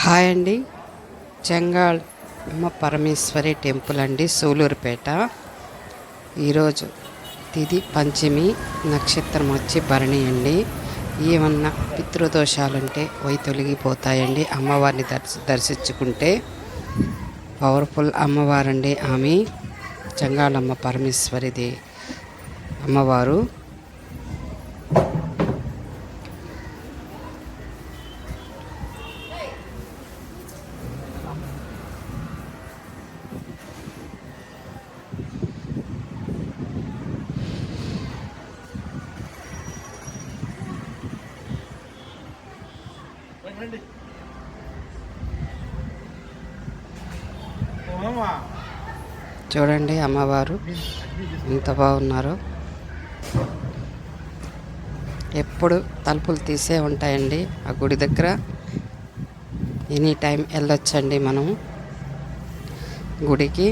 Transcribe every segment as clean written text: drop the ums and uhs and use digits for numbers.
Hi అండి. చెంగాళ్ అమ్మ Parameshwari temple అండి, సూలూరుపేట. ఈరోజు తిది పంచమి, నక్షత్రం వచ్చి భరణి అండి. ఏమన్నా పితృదోషాలుంటే అవి తొలగిపోతాయండి అమ్మవారిని దర్శించుకుంటే. పవర్ఫుల్ అమ్మవారండి ఆమె. చెంగాళమ్మ పరమేశ్వరిది అమ్మవారు. చూడండి అమ్మవారు ఎంత బాగున్నారో. ఎప్పుడు తలుపులు తీసే ఉంటాయండి ఆ గుడి దగ్గర. ఎనీ టైం వెళ్ళొచ్చండి మనం గుడికి.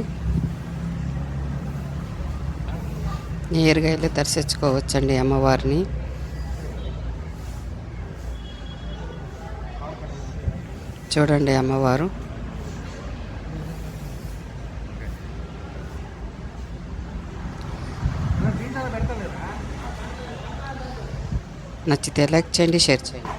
నేరుగా వెళ్ళి దర్శించుకోవచ్చండి అమ్మవారిని. చూడండి అమ్మవారు. నచ్చితే లైక్ చేయండి, షేర్ చేయండి.